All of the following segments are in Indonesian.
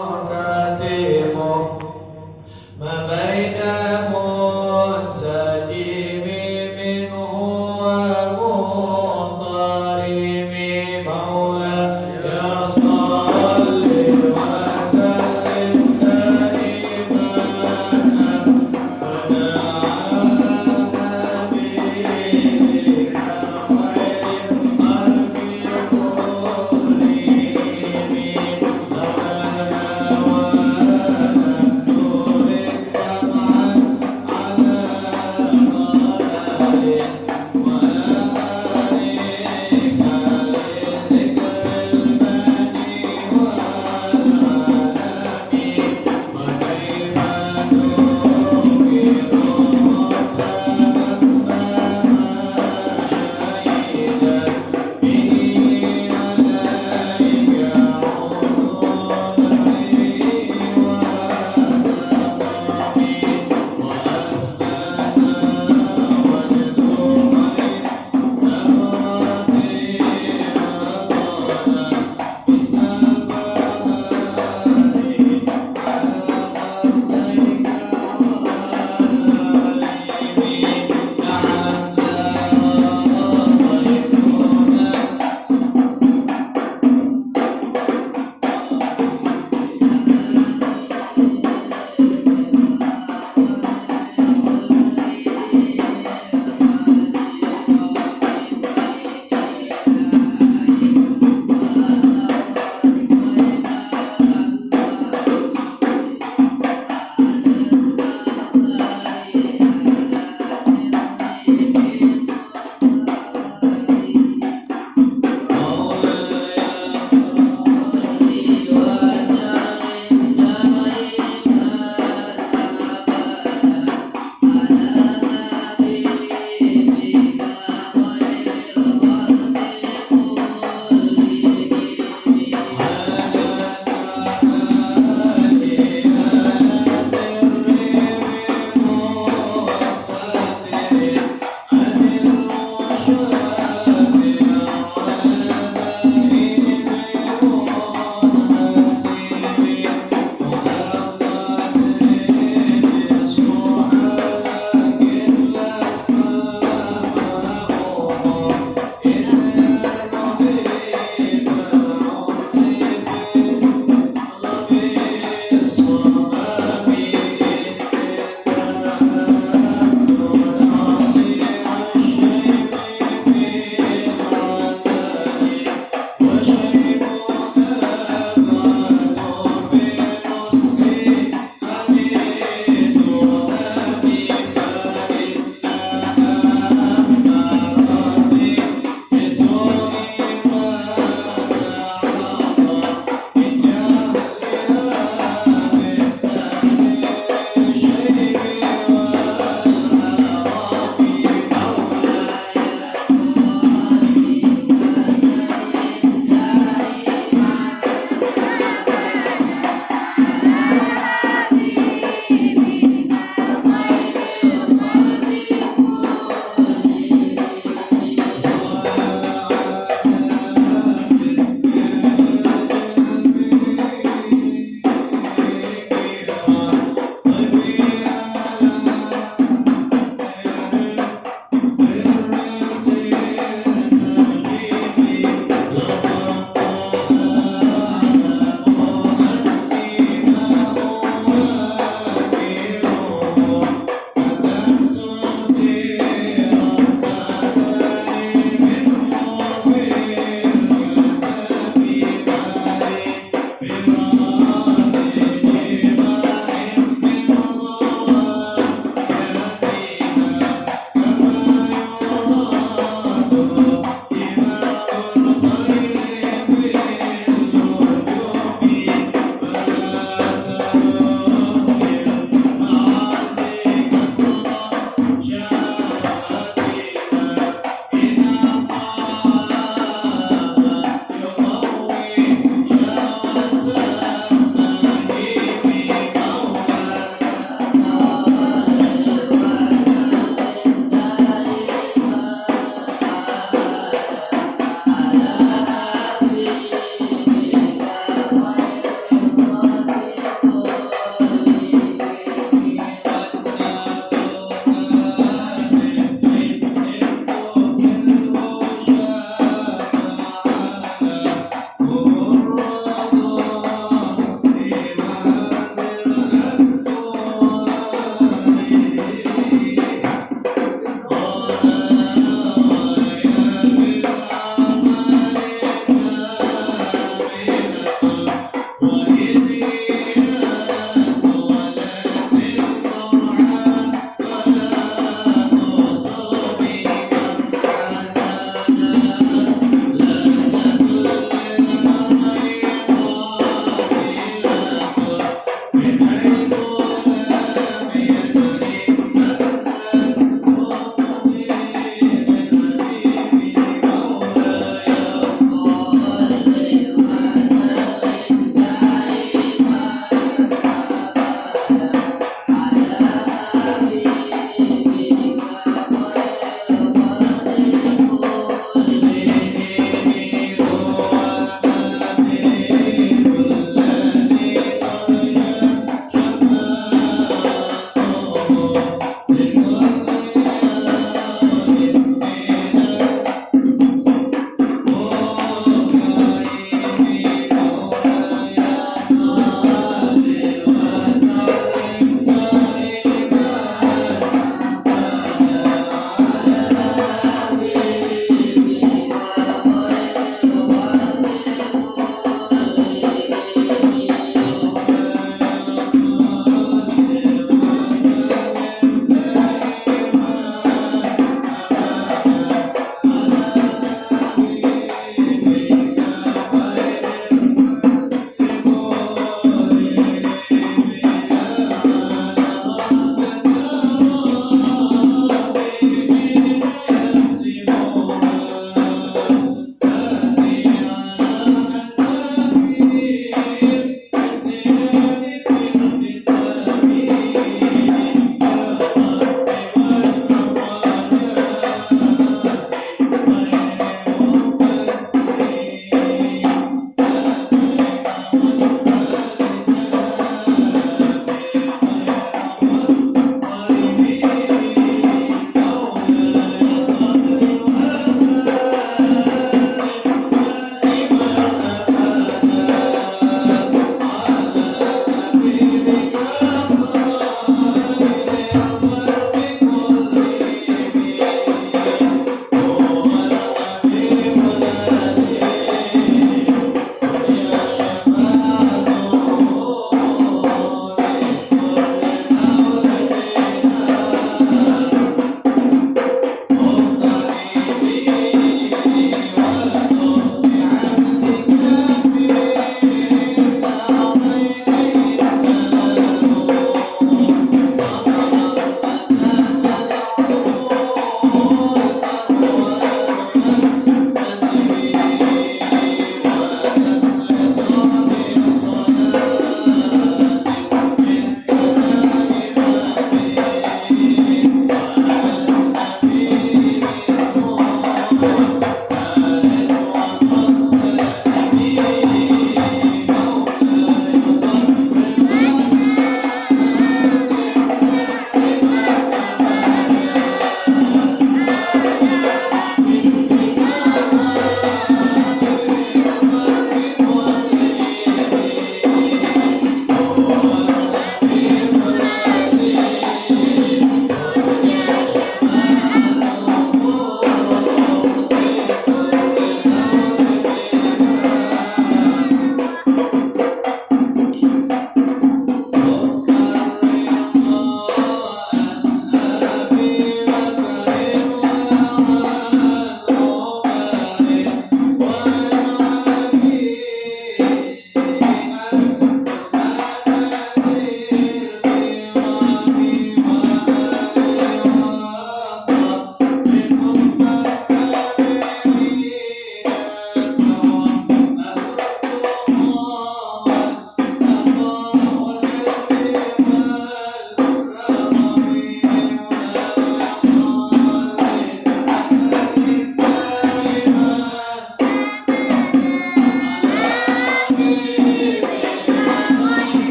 كاتم ما بين منسجم منه ومضطرم مولاي صل وسلم دائما أبدا على حبيبك خير الخلق كلهم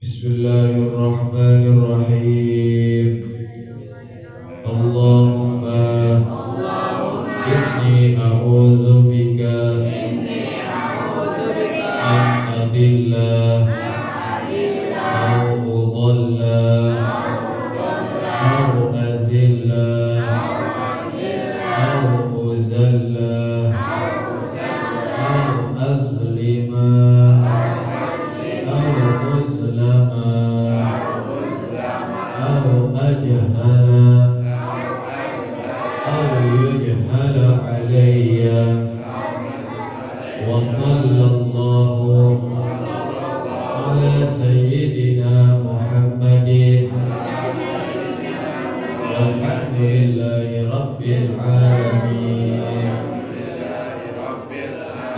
Bismillahirrahmanirrahim. Allahumma inni a'udzubika an adilla au udalla au azilla au uzalla au azlima au uzlama au ajhala au yujhala alayya wa sallallahu ala sayyidina Muhammadin walhamdulillahi rabbil alamin.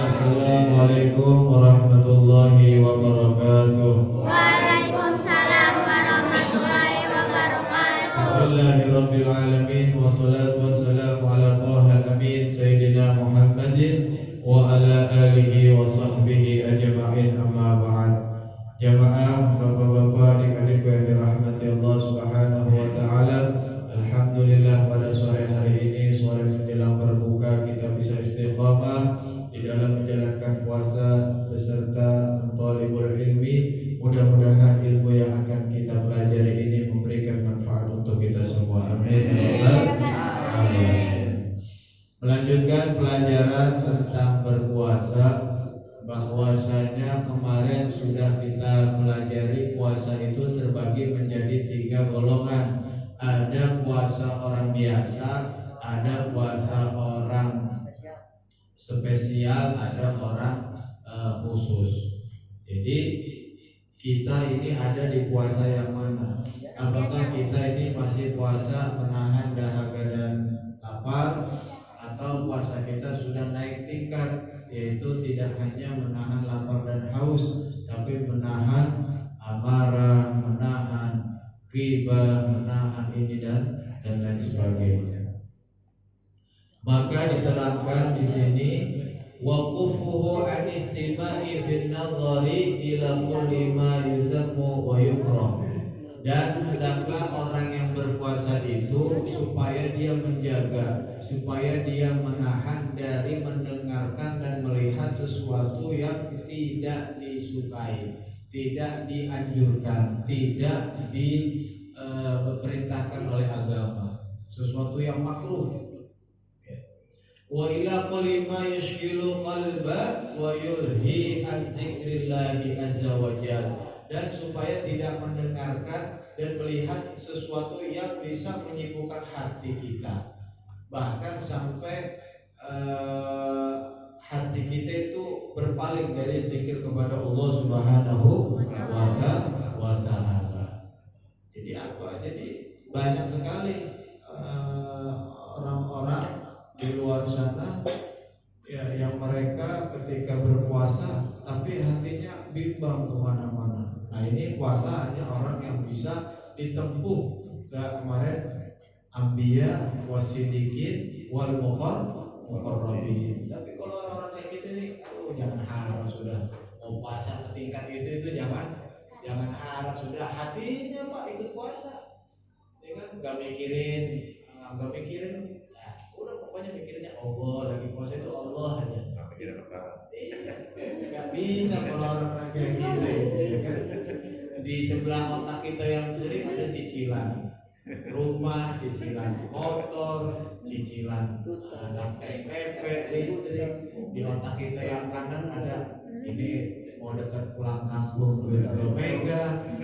Assalamualaikum warahmatullahi wabarakatuh. Waalaikumsalam warahmatullahi wabarakatuh. Bismillahirrahmanirrahim. Wassalatu wassalamu ala Thahal Amin Sayyidina Muhammadin wa ala alihi wa sahbihi ajma'in, amma ba'd. Jamaah, bapak-bapak, adik-adik yang dirahmati Allah Subhanahu wa taala. Alhamdulillah pada sore hari ini, sore menjelang berbuka, kita bisa istiqamah di dalam menjalankan puasa beserta talibul ilmi. Mudah-mudahan mudah-mudahan ilmu yang akan kita pelajari ini memberikan manfaat untuk kita semua. Amin ya rabbal alamin. Melanjutkan pelajaran tentang berpuasa, bahwasanya kemarin sudah kita pelajari puasa itu terbagi menjadi 3 golongan. Ada puasa orang biasa, ada puasa orang spesial, ada orang khusus. Jadi kita ini ada di puasa yang mana? Apakah kita ini masih puasa menahan dahaga dan lapar, atau puasa kita sudah naik tingkat, yaitu tidak hanya menahan lapar dan haus, tapi menahan amarah, menahan ghibah, menahan ini dan lain sebagainya. Maka diterangkan di sini waqufuhu an istima'i fin nadhari ila kulli ma yuzammu wa yukrah. Dan hendaklah orang yang berpuasa itu supaya dia menjaga, supaya dia menahan dari mendengarkan dan melihat sesuatu yang tidak disukai, tidak dianjurkan, tidak diperintahkan oleh agama, sesuatu yang makruh. Wa ila kulli ma yushghilu qalba wa yulhi an dzikrillahi azza wa jalla, dan supaya tidak mendengarkan dan melihat sesuatu yang bisa menyibukkan hati kita, bahkan sampai hati kita itu berpaling dari zikir kepada Allah Subhanahu wa ta'ala. Jadi apa? Jadi banyak sekali orang-orang di luar sana ya, yang mereka ketika berpuasa tapi hatinya bimbang kemana-mana. Nah ini puasa hanya orang yang bisa ditempuh. Kemarin Anbiya wasidikin wal muqarrabin. Tapi kalau orang-orang kayak gitu nih, jangan harap sudah mau puasa ke tingkat itu jangan harap sudah hatinya Pak ikut puasa, ya kan? Gak mikirin ya, udah pokoknya mikirnya Allah, lagi puasa itu Allah aja. Gak mikirin apa? Gak bisa kalau orang kayak gitu, ya kan? Di sebelah otak kita yang kiri ada cicilan rumah, cicilan motor, cicilan nafkah SPP, listrik. Di otak kita yang kanan ada ini mau dekat pulang kampung belum megang.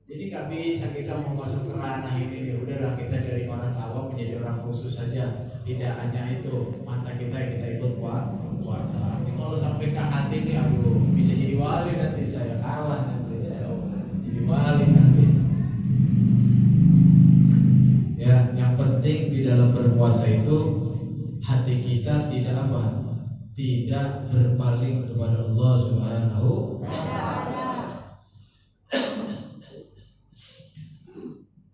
Jadi nggak bisa kita mau masuk ke ranah ini nih. Udahlah kita dari orang awam menjadi orang khusus saja. Tidak hanya itu, mata kita ikut puasa. Ini kalau sampai ke hati nih, aduh, bisa jadi wali nanti, saya kalah nanti. Jadi wali nanti. Ya, yang penting di dalam berpuasa itu hati kita tidak apa? Tidak berpaling kepada Allah Subhanahu wa ta'ala.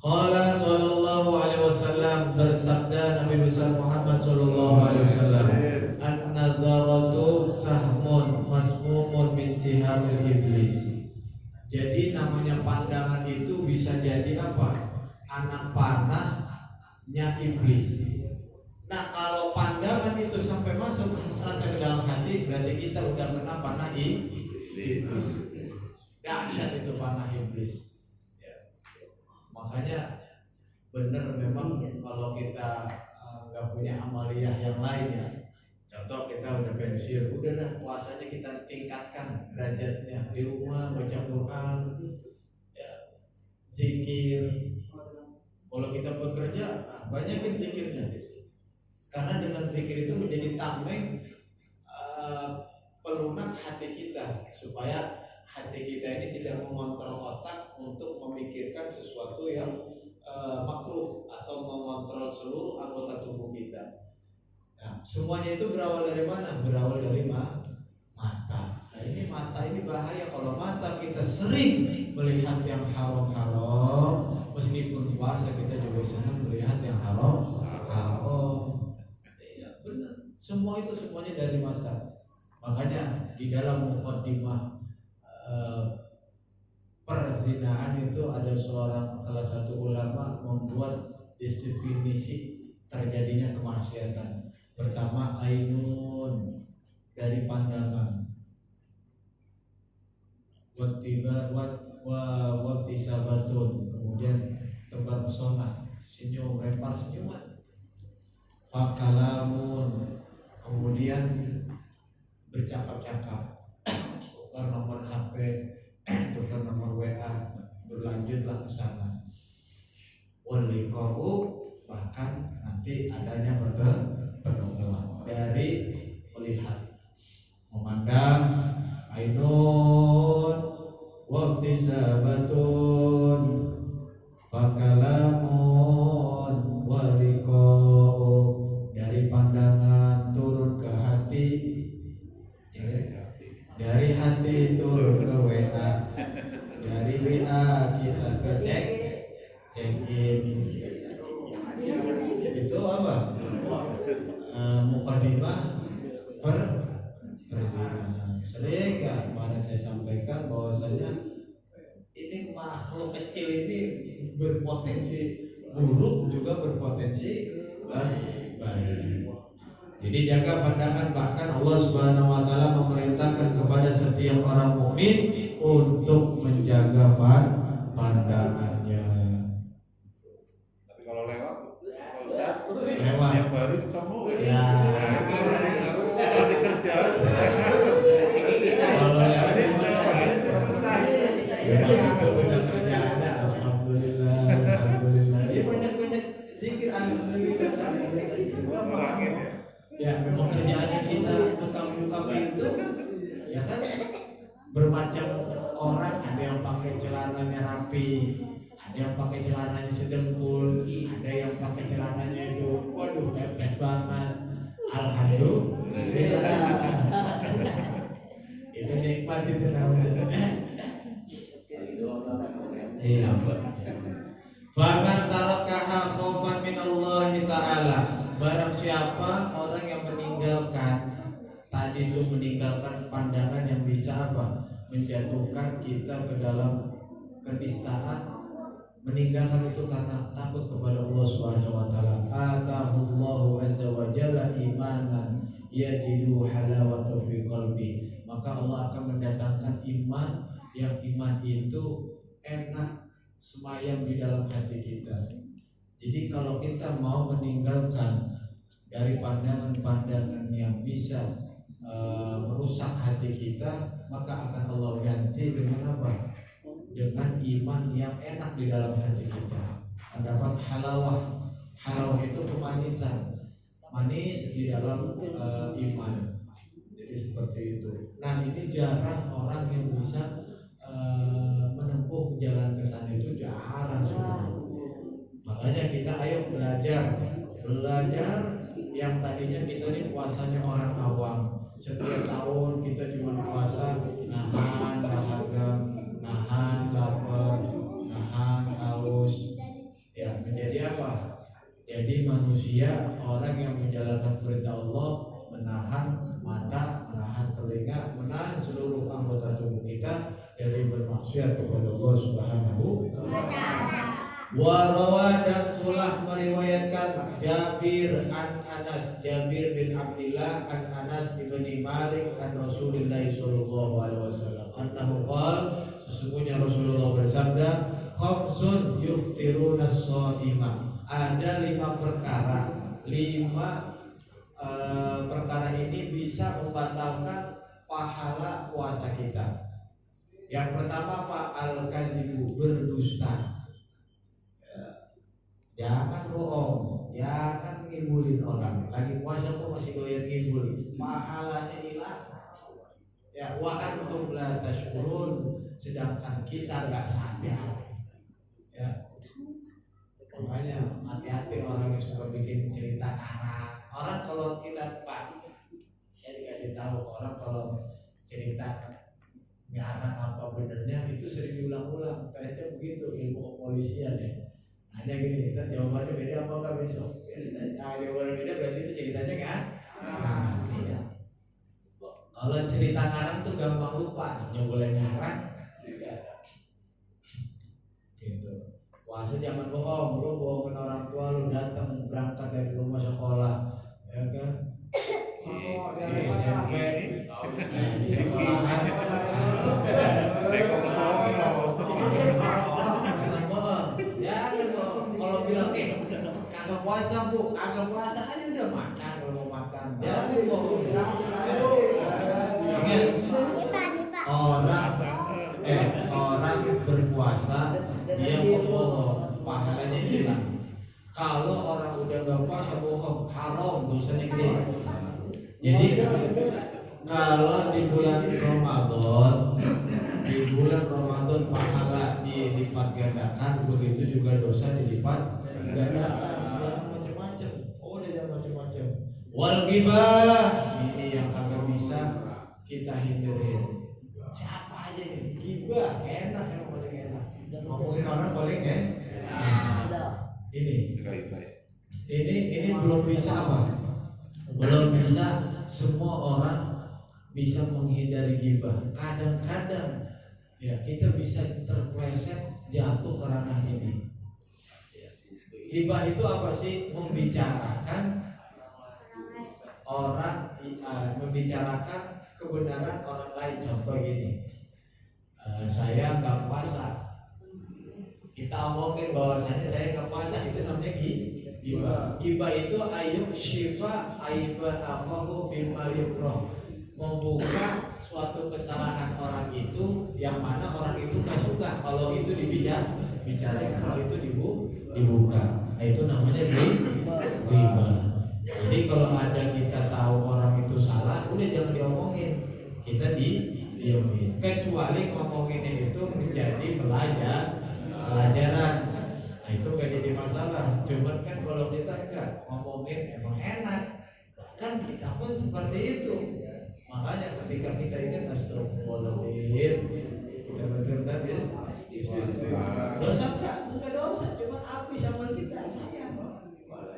Qala sallallahu alaihi wasallam, bersabda Nabi besar Muhammad sallallahu alaihi wasallam, an-nazaratu sahmun masmumun min sihamil iblis. Jadi namanya pandangan itu bisa jadi apa? Anak panahnya iblis. Nah kalau pandangan itu sampai masuk hasrat ke dalam hati, berarti kita udah kena panah iblis. Dahsyat itu panah iblis. Makanya benar memang kalau kita nggak punya amaliyah yang lain ya, contoh kita udah pensiun, udah dah puasanya kita tingkatkan derajatnya di rumah, baca Quran, ya, zikir. Kalau kita bekerja, banyakin zikirnya, karena dengan zikir itu menjadi tameng pelunak hati kita, supaya hati kita ini tidak mengontrol otak untuk memikirkan sesuatu yang makruh atau mengontrol seluruh anggota tubuh kita. Nah, semuanya itu berawal dari mana? Berawal dari mata. Nah, ini mata ini bahaya kalau mata kita sering melihat yang haram-haram. Meskipun puasa kita juga senang melihat yang haram. Ya, benar. Semuanya dari mata. Makanya di dalam muqaddimah perzinahan itu ada salah satu ulama membuat definisi terjadinya kemaksiatan. Pertama, ainun, dari pandangan. wabtisabatun, kemudian tebar pesona, senyum, lempar senyuman. Fakalamun, kemudian bercakap-cakap, tukar nomor HP, tukar nomor WA, berlanjutlah ke sana. Walikau, bahkan nanti adanya pertemuan dari melihat, memandang, ainun wabtisabatun fakalamun walikau, dari pandangan turun ke hati, dari hati turun ke WA, dari WA kita ke check in. Itu apa? Mukadimah perzinahan. Sering ya kemarin saya sampaikan bahwasanya ini makhluk kecil ini berpotensi buruk juga berpotensi baik. Jadi jaga pandangan, bahkan Allah Subhanahu wa taala memerintahkan kepada setiap orang mukmin untuk menjaga pandangannya. Tapi kalau lewat Yang baru ketemu ya. Kalau di kerja Kalau lewat itu sudah kerja ada, alhamdulillah. Dia banyak zikir alhamdulillah. Ya, memang kerjaannya kita tukang buka pintu, ya kan? Bermacam orang, ada yang pakai celananya rapi, ada yang pakai celananya sedengkul, ada yang pakai celananya itu, waduh, pepes banget. Alhamdulillah. Itu nikmat itu namanya. Iya. Faman tarakaha khaufan min Allah Ta'ala, barang siapa orang yang meninggalkan tadi itu, meninggalkan pandangan yang bisa apa? Menjatuhkan kita ke dalam kenistaan, meninggalkan itu karena takut kepada Allah Subhanahu wa taala. Atahullahu azza wa jalla imanan yajidu halawatu fi qalbi, maka Allah akan mendatangkan iman, yang iman itu enak semayam di dalam hati kita. Jadi kalau kita mau meninggalkan dari pandangan-pandangan yang bisa merusak hati kita, maka akan Allah ganti dengan apa? Dengan iman yang enak di dalam hati kita. Mendapat halawah. Halawah itu kemanisan, manis di dalam iman. Jadi seperti itu. Nah, ini jarang orang yang bisa menempuh jalan ke sana, itu jarang sekali. Makanya kita ayo belajar yang tadinya kita ini puasanya orang awam. Setiap tahun kita cuma puasa nahan dahaga, nahan lapar, nahan haus. Ya, menjadi apa? Jadi manusia, orang yang menjalankan perintah Allah, menahan mata, menahan telinga, menahan seluruh anggota tubuh kita dari bermaksiat kepada Allah Subhanahu wa taala. Warawa, dan sulah meriwayatkan Jabir an Anas, Jabir bin Abdullah an Anas bin Malik an Rasulullah sallallahu alaihi wasallam annahu qala, sesungguhnya Rasulullah bersabda, khamsun yuftiruna as-shaima, ada 5 perkara. 5 perkara ini bisa membatalkan pahala puasa kita. Yang pertama Pak, al-kazibu, berdusta. Jangan bohong, jangan ngibulin orang. Lagi puasa kok masih doyan ngibulin, pahalanya hilang. Ya, wa antum la tashkurun, sedangkan kita nggak sadar. Ya, makanya hati-hati orang yang suka bikin cerita karang. Orang kalau kita, Pak, saya dikasih tahu, orang kalau cerita ngarang apa benernya itu sering diulang-ulang. Ternyata begitu ilmu kepolisian ya. Hanya gini, kita jawabannya beda apa enggak besok? Jawabannya beda berarti itu ceritanya kan? Iya. Kalau cerita ngarang tuh gampang lupa, hanya boleh ngarang. Gitu. Puasa jangan bohong, lu bohongin orang tua lu datang berangkat dari rumah sekolah, ya kan? Di SMP, di sekolahan, Kagak puasa bu, kagak puasa aja udah makan kalau mau makan. Ya bohong. Ingat orang berpuasa dia bohong, pahalanya hilang. Kalau orang udah nggak puasa bohong, haram, dosanya gede. Jadi kalau di bulan Ramadan pahala dilipat gandakan, begitu juga dosa dilipat gandakan. Jangan macam-macam. Oh, jangan macam-macam. Wal ghibah, ini yang kagak bisa kita hindarin. Siapa aja nih? Ghibah enak, yang paling enak. Ngomongin orang paling enak. Ini belum bisa apa? Belum bisa semua orang bisa menghindari ghibah. Kadang-kadang ya kita bisa terpleset jatuh ke ranah ini. Ghibah itu apa sih? Membicarakan kebenaran orang lain. Contoh gini, saya nggak puasa, kita omongin bahwasanya saya nggak puasa, itu namanya ghibah. Ghibah itu ayuk syifa aiba akhahu bima yukrah, membuka suatu kesalahan orang itu yang mana orang itu nggak suka kalau itu dibicarakan, kalau itu dibuka. Nah, itu namanya ghibah. Jadi kalau ada kita tahu orang itu salah, udah jangan diomongin, kita diemin. Kecuali ngomonginnya itu menjadi pelajaran. Nah itu gak jadi masalah. Cuman kan kalau kita enggak ngomongin emang enak, kan kita pun seperti itu. Makanya ketika kita ingat astagfirullahaladzim, kita betul-betul dosa enggak dosa, cuma api sama kita sayang.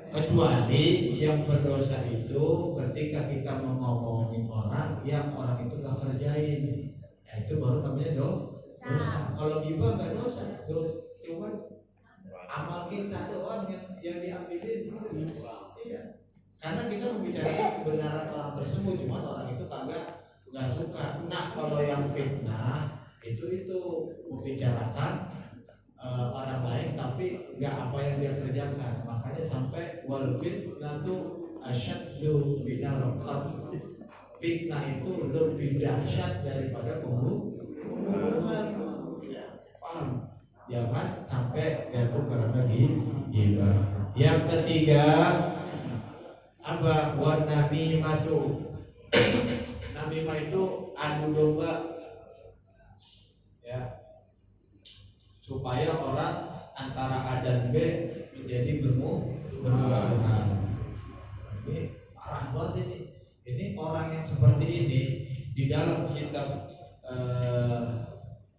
Kecuali yang berdosa itu ketika kita ngomongin orang yang orang itu gak kerjain, ya itu baru namanya dosa. Kalau ghibah gak dosa, cuma amal kita doang yang diambilin. Iya. Karena kita membicarakan kebenaran orang tersebut, cuma orang itu nggak suka. Nah kalau yang fitnah itu membicarakan orang lain tapi nggak apa yang dia kerjakan. Makanya sampai wal fitnatu asyaddu minal qatl. Fitnah itu lebih dahsyat daripada pembunuhan. Paham? Jangan sampai jatuh karena ghibah. Yang ketiga apa? Wan namimatu. Namimah itu adu domba, ya, supaya orang antara A dan B menjadi bermusuhan. Ini parah banget ini. Ini orang yang seperti ini di dalam kitab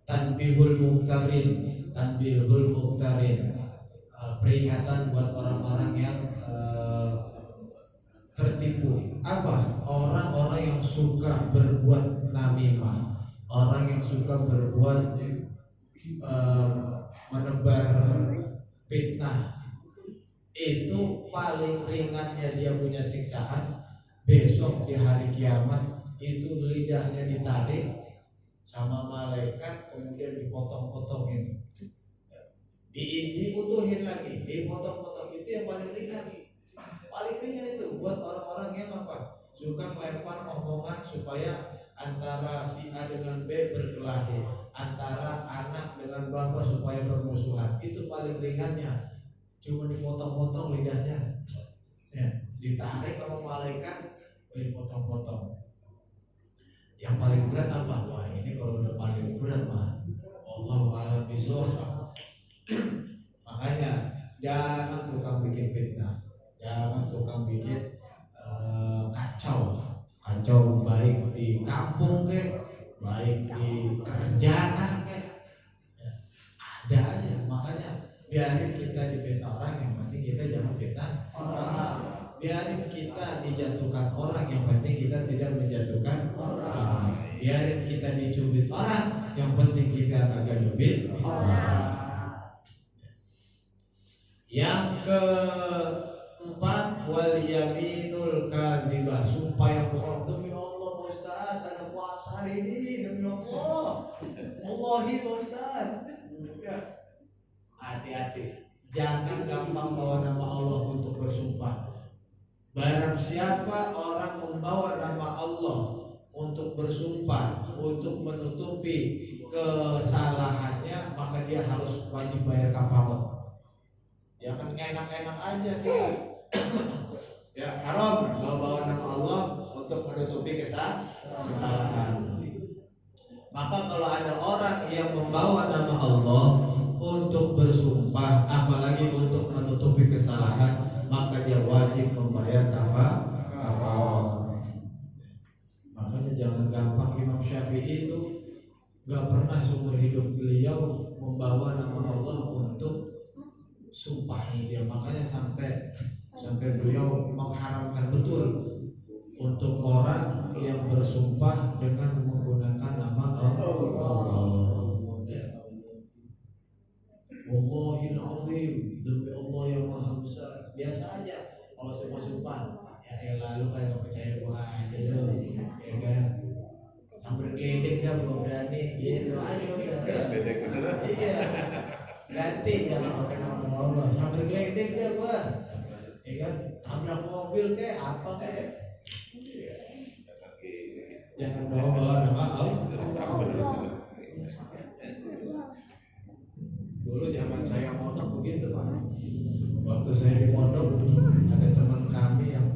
Tanbihul Muqtarin, peringatan buat orang-orang yang tertipu. Apa? Orang-orang yang suka berbuat namimah, orang yang suka berbuat menebar fitnah, itu paling ringannya dia punya siksaan. Besok di hari kiamat itu lidahnya ditarik sama malaikat, kemudian dipotong-potongin, diutuhin lagi, dipotong-potong. Itu yang paling ringan. Paling ringan itu buat orang-orang yang apa? Suka melempar omongan supaya antara si A dengan B berkelahi, antara anak dengan bapak supaya bermusuhan. Itu paling ringannya. Cuma dipotong-potong lidahnya, ya, ditarik sama malaikat, dipotong-potong. Yang paling berat apa? Wah ini kalau udah paling berat mah Allahu a'lam bishawab. Makanya jangan tukang bikin fitnah, jangan tukang bikin kacau baik di kampung ke, baik di kerjaan ke, ya, ada aja. Makanya biarin kita difitnah orang, yang penting kita jangan fitnah orang. Biarin kita dijatuhkan orang, yang penting kita tidak menjatuhkan orang. Biarin kita dicubit orang, yang penting kita kagak nyubit orang. Yang keempat, wal yaminul kadzibah, sumpah yang bohong. Demi Allah Pak Ustaz, ada puasa hari ini, demi Allah. Wallahi Pak Ustaz. Hati-hati. Jangan gampang bawa nama Allah untuk bersumpah. Barang siapa orang membawa nama Allah untuk bersumpah, untuk menutupi kesalahannya, maka dia harus wajib bayar kafarat. Jangan enak-enak aja kita. Ya haram bawa nama Allah untuk menutupi kesalahan. Maka kalau ada orang yang membawa nama Allah untuk bersumpah, apalagi untuk menutupi kesalahan, maka dia wajib membayar kafarat. Makanya jangan gampang. Imam Syafi'i itu gak pernah seumur hidup beliau membawa nama Allah untuk sumpahnya dia. Makanya sampai beliau mengharamkan betul untuk orang yang bersumpah dengan menggunakan nama Allah. Wallahil azim, demi Allah yang maha besar. Biasa aja kalau sumpah, ya lalu kayak gak percaya gua aja lo, ya kan? Sambil geledek dah belum berani, gitu aja udah. Iya, ganti jangan pakai nama Allah. Sambil geledek dah gua, ya kan? Tabrak mobil kayak apa kayak? Jangan bawa nama Allah. Dulu zaman saya mondok begitu Pak. Waktu saya di mondok ada teman kami yang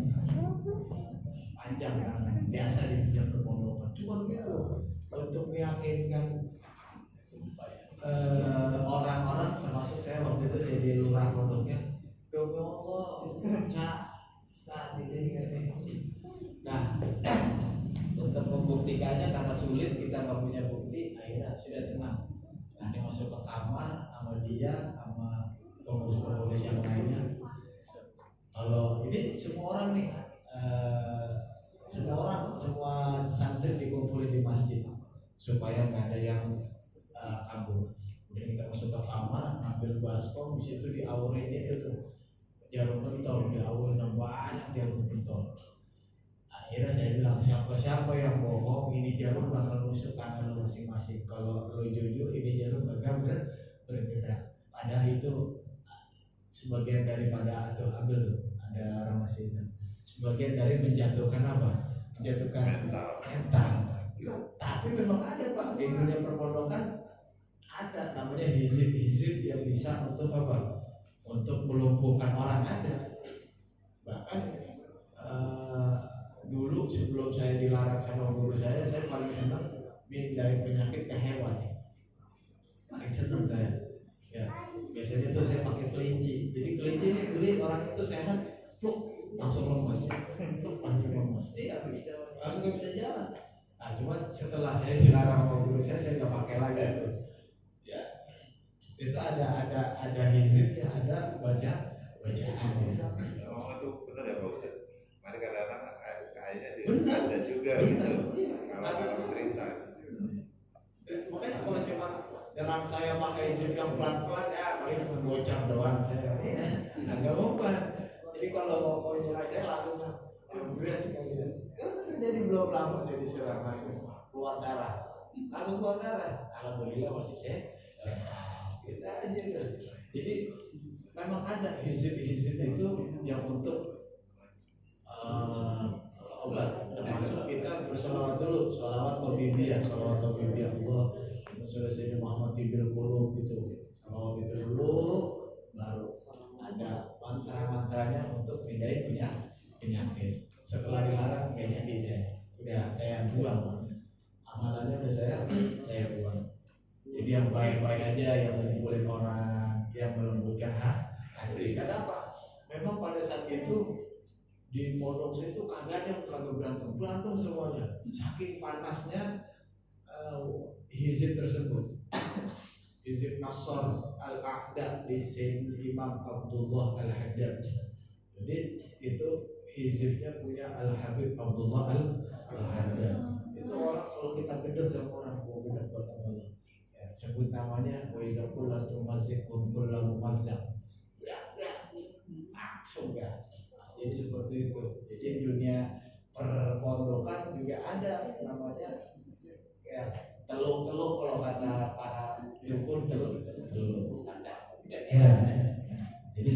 panjang tangan, biasa di permondokan. Cuma begitu untuk meyakinkan orang-orang, termasuk saya waktu itu jadi lurah pondoknya. Demi Allah, Cak, Ustaz ini. Nah, untuk membuktikannya karena sulit kita nggak punya bukti, akhirnya sudah tenang. Nah, dia masuk ke kamar sama dia sama pengurus-pengurus yang lainnya. Kalau ini semua orang nih, semua santri dikumpulin di masjid supaya nggak ada yang kabur. Kemudian kita masuk ke kamar, ambil baskom, di situ diawurin itu tuh jarum pentol, diawurin banyak jarum pentol. Akhirnya saya bilang siapa yang bohong ini jarum bakal nusuk tangan lu masing-masing. Kalau lu jujur ini jarum bakal bergerak. Padahal itu sebagian daripada itu ambil tuh ada orang masih itu. Sebagian dari menjatuhkan apa? Menjatuhkan mental. Tapi memang ada Pak di dunia perpondokan ada namanya hizib yang bisa untuk apa? Untuk melumpuhkan orang ada. Bahkan dulu sebelum saya dilarang sama guru saya paling senang pindahin penyakit ke hewan. Paling senang saya. Ya, biasanya tuh saya pakai kelinci. Jadi kelinci ini beli orang itu sehat, langsung lemas. Iya, langsung nggak bisa jalan. Nah, cuma setelah saya dilarang sama guru saya nggak pakai lagi itu. Ya, itu ada hizib, ada bacaan. Oh itu benar ya Pak Ustaz. Mari kadang-kadang kayaknya Benar. ada juga gitu. Kalau cerita. Makanya kalau cuma nyerang saya pakai hizib yang pelan-pelan ya paling cuma bocor doang saya. Nggak mau-mau. Jadi kalau mau nyerang saya langsung berat sekali. Jadi belum lama saya diserang langsung keluar darah. Alhamdulillah masih sehat. Kita aja gitu. Jadi memang ada hizib itu yang untuk obat, termasuk kita bersolawat dulu, solawat tabibiyah Allah Rasulullah Muhammad tibil qulub gitu. Solawat itu dulu baru ada mantra-mantranya untuk pindahin penyakit. Setelah dilarang kayaknya udah saya buang. Amalannya udah saya buang. Jadi yang baik-baik aja, yang mengumpulin orang, yang melembutkan hati. Kenapa? Memang pada saat itu di pondok saya itu kagak berantem semuanya. Saking panasnya hizib tersebut. Hizib Nasr Al-Aqda di Sayyid Imam Abdullah Al-Haddad. Jadi itu hizibnya punya Al-Habib Abdullah Al-Haddad. Itu orang kalau kita geder sama orang, gua geder buat Allah. Ya, sebut namanya wa idza qulatu mazikun kullu mumazzaq. Ya, langsung ya. Jadi seperti itu. Jadi dunia perpondokan juga ada namanya ya teluk kalau kata para dukun teluk. Ya.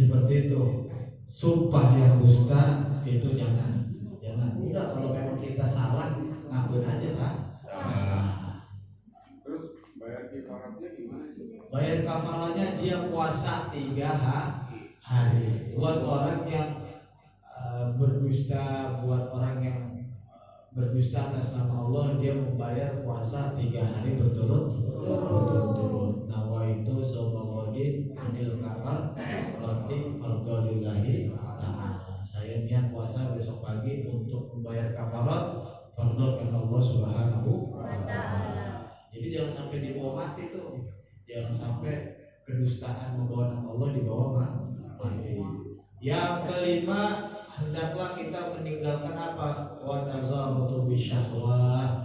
seperti itu. Sumpah yang dusta itu jangan. Udah, kalau memang kita salah ngakuin aja salah. Terus bayar kafaratnya gimana sih? Bayar kafarahnya dia puasa 3 hari. Buat orang yang berdusta, buat orang yang berdusta atas nama Allah, dia membayar puasa 3 hari berturut-turut. Nawaitu sobagodin anil kafar roti fardolillahi ta'ala. Saya niat puasa besok pagi untuk membayar kafarat fardhu karena Allah Subhanahu wa ta'ala. Jadi jangan sampai dibawa mati tuh. Jangan sampai kedustaan membawa nama Allah dibawa mati. Yang kelima, hendaklah kita meninggalkan apa? Wa nazaratu bisyahwat,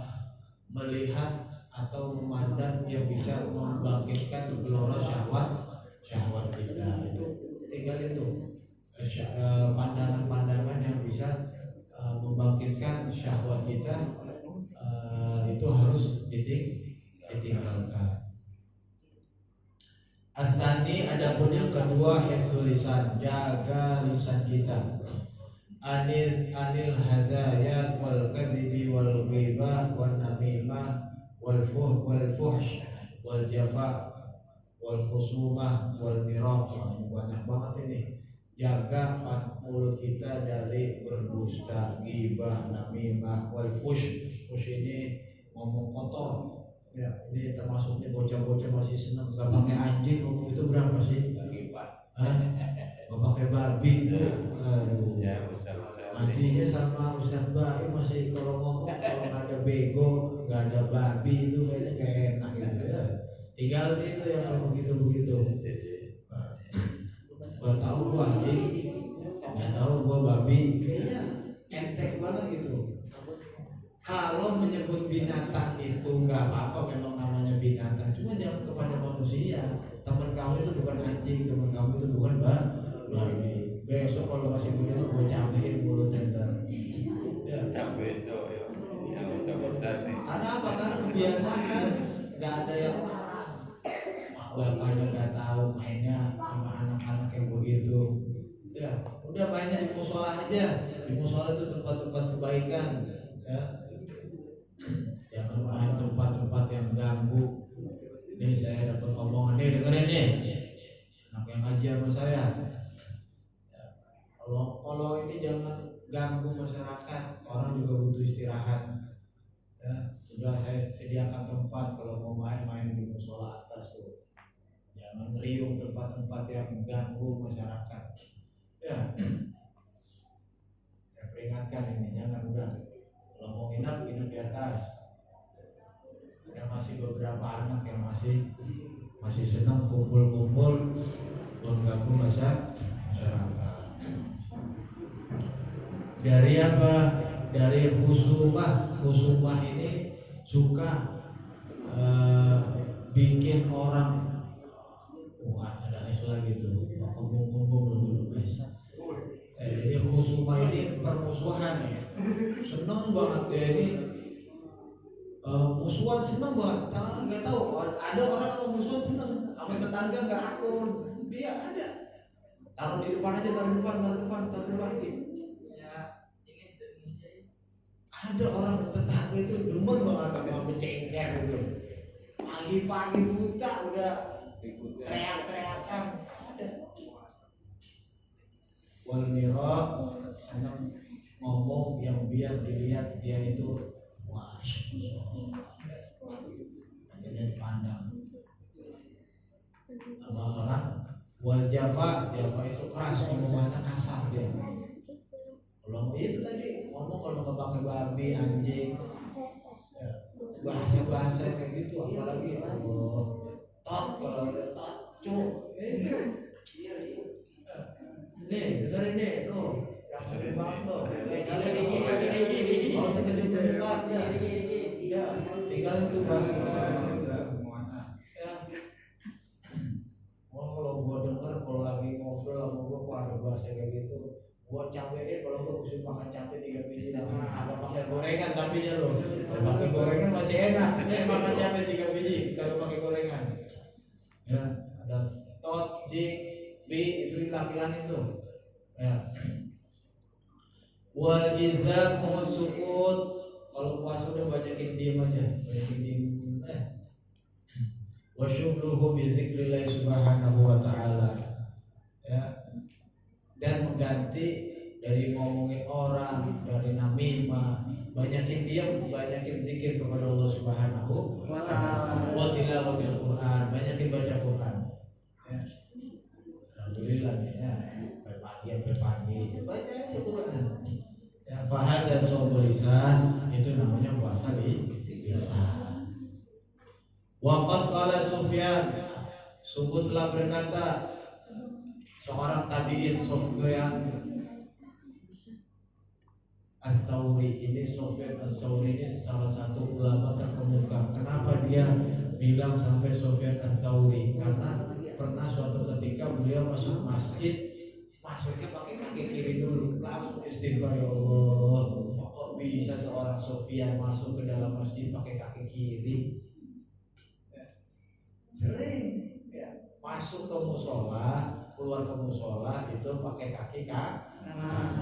melihat atau memandang yang bisa membangkitkan gelora syahwat kita. Itu tinggalin tuh pandangan-pandangan yang bisa membangkitkan syahwat kita, itu harus ditinggalkan. Asani, adapun yang kedua, hifdzul lisan, jaga lisan kita. Anil hadaya wal kadhibi wal ghibah wan namimah wal fuhsh wal jafa wal khusumah wal mirah. Banyak banget ini. Jaga mulut kita dari berdusta, ghibah, namimah, wal fuhsh. Fuhsh ini ngomong kotor. Ya, ini termasuk nih bocah-bocah masih senang gak pakai anjing, ngomong itu berapa sih? Gak pakai babi itu, aduh. Ya, Ustaz. Anjingnya sama Ustaz Bayi masih kalau ngomong, kalau nggak ada bego, nggak ada babi itu kayaknya gak enak gitu ya. Tinggal itu yang kalau begitu. Gua tahu gua anjing, nggak tahu gua babi, kayaknya enteng banget gitu. Kalau menyebut binatang itu nggak apa-apa, memang namanya binatang, cuma jangan kepada manusia. Teman kamu itu bukan anjing, teman kamu itu bukan babi. Besok kalau masih begitu gue cabein mulutnya ntar. Ya. Cabein tuh, yang bocah-bocah nih. Karena apa? Karena kebiasaan, nggak ada yang larang. Bapaknya nggak tahu mainnya sama anak-anak yang begitu. Ya, udah mainnya di musola aja. Di musola itu tempat-tempat kebaikan. Ya. Jangan main tempat-tempat yang ganggu. Ini saya dapat omongan nih, dengerin nih. Anak yang ngaji sama saya. Ya. Kalau ini jangan ganggu masyarakat. Orang juga butuh istirahat. Ya, sudah saya sediakan tempat kalau mau main di musola atas tuh. Jangan ngeriung tempat-tempat yang mengganggu masyarakat. Ya. Saya peringatkan ini, jangan udah. Kalau mau nginap di atas. Ada masih beberapa anak yang masih senang kumpul-kumpul mengganggu masyarakat. Dari apa? Dari khusumah ini suka bikin orang ada istilah gitu, kumpul-kumpul dulu guys. Jadi khusumah ini permusuhan. Senang banget ya ini. Musuhan seneng banget, nggak tahu ada orang kalau musuhan seneng, sama tetangga nggak akur, dia ada. Taruh di depan aja, taruh depan. Ada orang tetangga itu demen banget sama mencengker gitu. Pagi-pagi buta udah teriak-teriakan, ada. Wal mirah, seneng ngomong yang biar dilihat dia itu. Wah, hanya dipandang sama orang. Wal jafa itu keras, ngomongannya kasar dia. Kalau itu tadi ngomong kalau nggak pakai babi, anjing, ya, bahasa kayak gitu, apalagi tot kalau ada tot, cuk. Nih, dengerin nih, tuh. Yang sering banget tuh. Kalian ini kalau kita ditentukan ya, tinggal itu bahasa semuanya. Ya. Kalau gua dengar kalau lagi ngobrol sama gua kok ada bahasa kayak gitu, gua cabein kalau gua mesti makan cabe 3 biji dan agak pakai gorengan tapi nya lo. Kalau pakai gorengan masih enak. Makan cabe 3 biji kalau pakai gorengan. Ya, ada tot, jik, bi itu dilapilan itu. Ya. Wal izamu sukut, kalau puasa udah banyakin diem aja, banyakin diem. Wa syughluhu bi dzikrillah subhanahu wa ta'ala. Ya. Dan mengganti dari ngomongin orang, dari namimah, banyakin diam, banyakin zikir kepada Allah Subhanahu wa ta'ala. Wa tilawatil Quran, banyakin baca Quran. Ya. Alhamdulillah ya. Pagi baca aja Quran. Ya, fahada shaumul lisan, itu namanya puasa di lisan. Wa qad qala Sufyan, Sungguh telah berkata seorang tabi'in Sufyan Ats-Tsauri. Ini Sufyan Ats-Tsauri ini salah satu ulama terkemuka. Kenapa dia bilang sampai Sufyan Ats-Tsauri? Karena pernah suatu ketika beliau masuk masjid, masuknya pakai kaki kiri dulu, langsung istighfar, ya Allah, kok bisa seorang Sufyan masuk ke dalam masjid pakai kaki kiri? Sering ya, masuk ke musola, keluar ke musola itu pakai kaki kanan.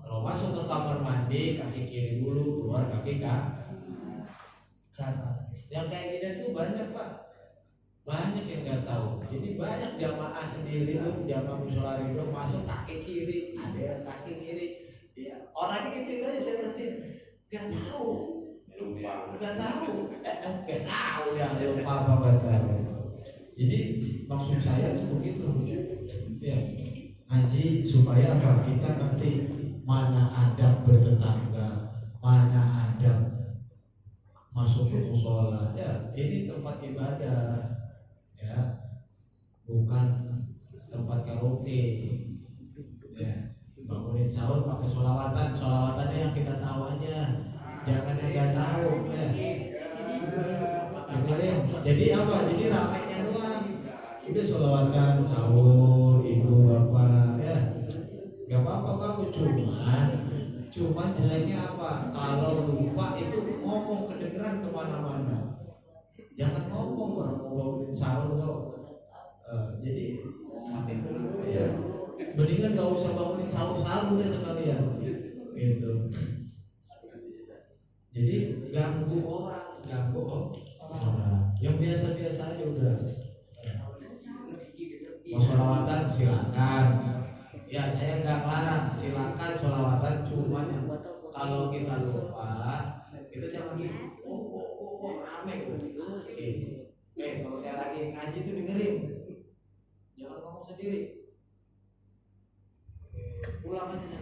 Kalau masuk ke kamar mandi kaki kiri dulu, keluar kaki kanan. Yang kayak gini tuh banyak Pak, banyak yang nggak tahu. Jadi banyak jamaah sendiri tuh, jamaah musola ridho masuk kaki kiri, ada yang kaki kiri. Ya, orangnya itu aja saya berarti nggak tahu. Nggak tahu ya, lupa apa nggak tahu. Jadi maksud saya tuh begitu ya, ngaji supaya apa, kita ngerti mana adab bertetangga, mana adab masuk ke musola. Ya, ini tempat ibadah ya, bukan tempat karaoke ya. Bangunin sahur pakai solawatannya yang kita tahu aja, jangan yang nggak tahu ya. Dengerin. Jadi apa? Jadi ramainya doang. Udah sholawatan sahur, ibu bapak ya, nggak apa-apa bagus. Cuman jeleknya apa? Kalau lupa itu ngomong kedengeran kemana-mana. Jangan ngomong orang mau bangunin sahur kok. Jadi ya, mendingan nggak usah bangunin sahur deh sekalian. Gitu. Jadi ganggu orang. Yang biasa-biasa aja udah. Mau sholawatan silakan. Ya saya nggak larang, silakan sholawatan. Cuman yang kalau kita lupa, itu jangan rame. Kalau saya lagi ngaji itu dengerin, jangan ngomong sendiri. Pulang aja.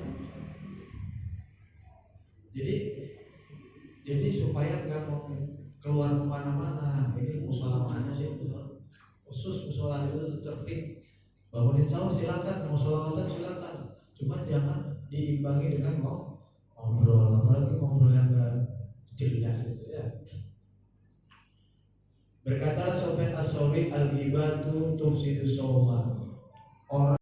Jadi supaya nggak mau keluar kemana-mana. Ini musola mana sih? Khusus musola itu tertib. Bangunin sahur silakan, mau sholawatan silakan. Cuma jangan diimbangi dengan ngobrol, apalagi ngobrol yang nggak jelas itu ya. Berkata Sufyan Ats-Tsauri, al-ghibatu tufsidu shauma. Orang